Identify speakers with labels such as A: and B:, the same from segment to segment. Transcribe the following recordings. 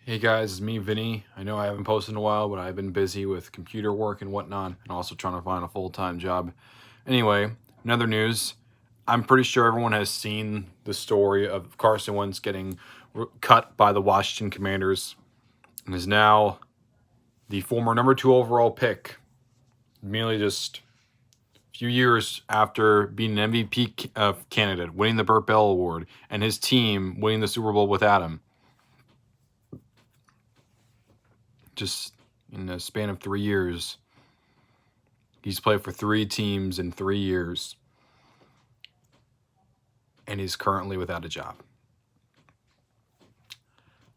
A: Hey guys, it's me, Vinny. I know I haven't posted in a while, but I've been busy with computer work and whatnot, and also trying to find a full-time job. Anyway, another news. I'm pretty sure everyone has seen the story of Carson Wentz getting cut by the Washington Commanders, and is now the former number 2 overall pick, merely just a few years after being an MVP candidate, winning the Burt Bell Award, and his team winning the Super Bowl without him. Just in the span of 3 years, he's played for 3 teams in 3 years, and he's currently without a job.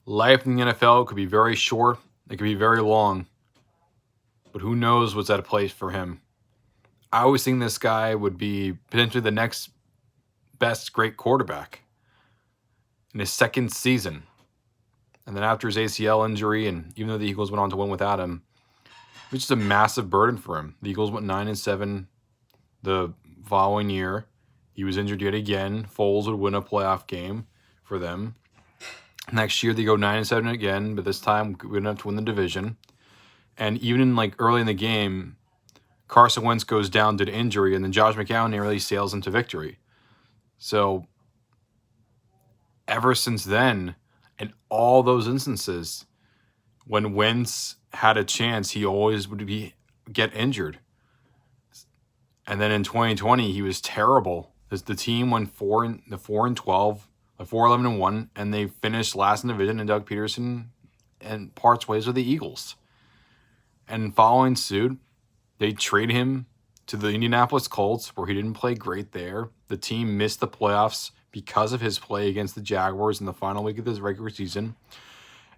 A: Life in the NFL could be very short, it could be very long, but who knows what's at play for him. I always think this guy would be potentially the next best great quarterback in his second season. And then after his ACL injury, and even though the Eagles went on to win without him, it was just a massive burden for him. The Eagles went 9-7 the following year. He was injured yet again. Foles would win a playoff game for them. Next year, they go 9-7 again, but this time good enough to win the division. And even in early in the game, Carson Wentz goes down due to injury, and then Josh McCown nearly sails into victory. So ever since then, in all those instances, when Wentz had a chance, he always would get injured. And then in 2020, he was terrible. The team went 4-12, 4-11-1, and they finished last in the division. And Doug Peterson and parts ways with the Eagles. And following suit, they trade him to the Indianapolis Colts, where he didn't play great there. The team missed the playoffs because of his play against the Jaguars in the final week of this regular season.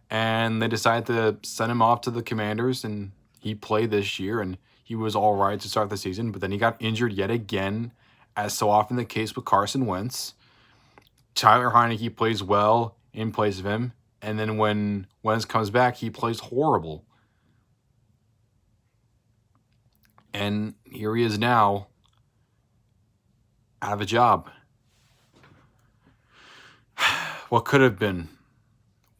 A: And they decided to send him off to the Commanders, and he played this year, and he was all right to start the season. But then he got injured yet again, as so often the case with Carson Wentz. Tyler Heineke plays well in place of him, and then when Wentz comes back, he plays horrible. And here he is now, out of a job. What could have been?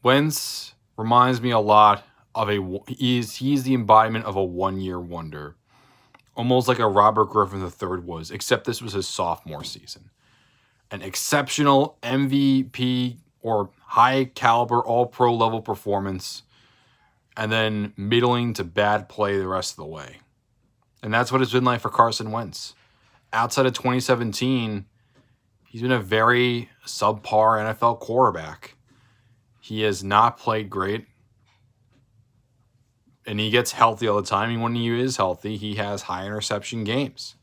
A: Wentz reminds me a lot of he's the embodiment of a one-year wonder. Almost like a Robert Griffin III was, except this was his sophomore season. An exceptional MVP or high-caliber, all-pro level performance, and then middling to bad play the rest of the way. And that's what it's been like for Carson Wentz. Outside of 2017, he's been a very subpar NFL quarterback. He has not played great. And he gets healthy all the time. And when he is healthy, he has high interception games.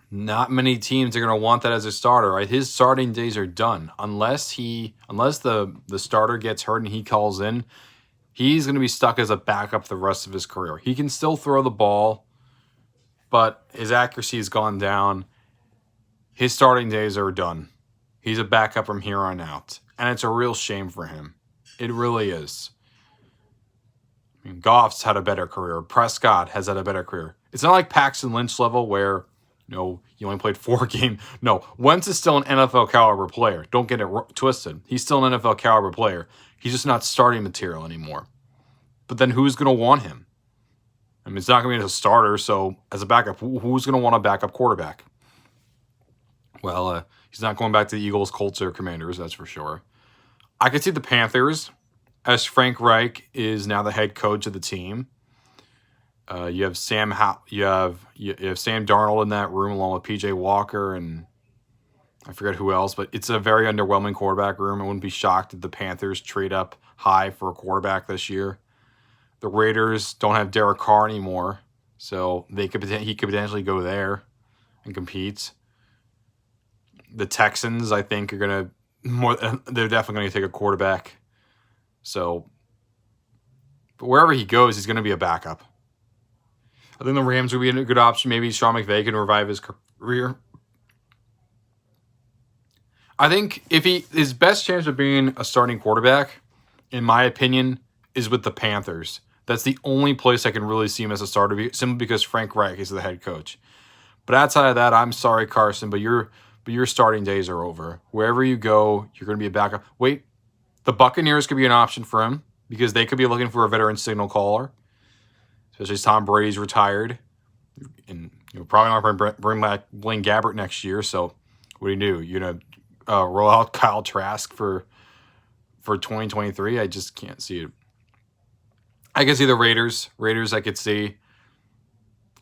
A: Not many teams are going to want that as a starter, right? His starting days are done. Unless the starter gets hurt and he calls in, he's going to be stuck as a backup the rest of his career. He can still throw the ball, but his accuracy has gone down. His starting days are done. He's a backup from here on out. And it's a real shame for him. It really is. I mean, Goff's had a better career. Prescott has had a better career. It's not like Paxton Lynch level where, he only played 4 games. No, Wentz is still an NFL caliber player. Don't get it twisted. He's still an NFL caliber player. He's just not starting material anymore. But then who's going to want him? I mean, it's not going to be as a starter, so as a backup, who's going to want a backup quarterback? Well, he's not going back to the Eagles, Colts, or Commanders, that's for sure. I could see the Panthers, as Frank Reich is now the head coach of the team. You have Sam Darnold in that room along with PJ Walker and I forget who else, but it's a very underwhelming quarterback room. I wouldn't be shocked if the Panthers trade up high for a quarterback this year. The Raiders don't have Derek Carr anymore, so he could potentially go there and compete. The Texans, I think, they're definitely going to take a quarterback. So, but wherever he goes, he's going to be a backup. I think the Rams would be a good option. Maybe Sean McVay can revive his career. I think his best chance of being a starting quarterback, in my opinion, is with the Panthers. That's the only place I can really see him as a starter, simply because Frank Reich is the head coach. But outside of that, I'm sorry, Carson, but your starting days are over. Wherever you go, you're going to be a backup. Wait, The Buccaneers could be an option for him because they could be looking for a veteran signal caller, especially as Tom Brady's retired. And probably not going to bring back Blaine Gabbert next year. So what do? You're going to roll out Kyle Trask for 2023? I just can't see it. I can see the Raiders. Raiders I could see.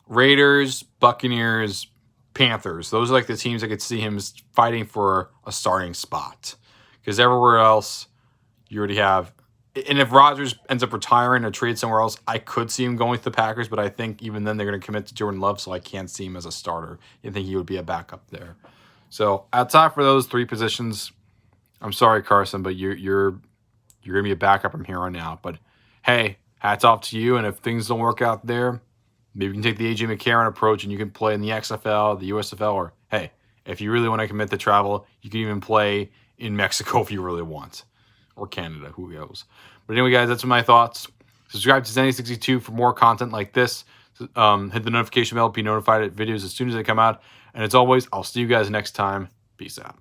A: Raiders, Buccaneers, Panthers. Those are like the teams I could see him fighting for a starting spot. Because everywhere else, you already have. And if Rodgers ends up retiring or trade somewhere else, I could see him going to the Packers. But I think even then they're going to commit to Jordan Love, so I can't see him as a starter. I think he would be a backup there. So outside for those 3 positions, I'm sorry, Carson, but you're going to be a backup from here on out. But hey, hats off to you. And if things don't work out there, maybe you can take the A.J. McCarron approach and you can play in the XFL, the USFL, or hey, if you really want to commit to travel, you can even play in Mexico if you really want. Or Canada, who knows. But anyway, guys, that's my thoughts. Subscribe to Zennie62 for more content like this. Hit the notification bell to be notified of videos as soon as they come out. And as always, I'll see you guys next time. Peace out.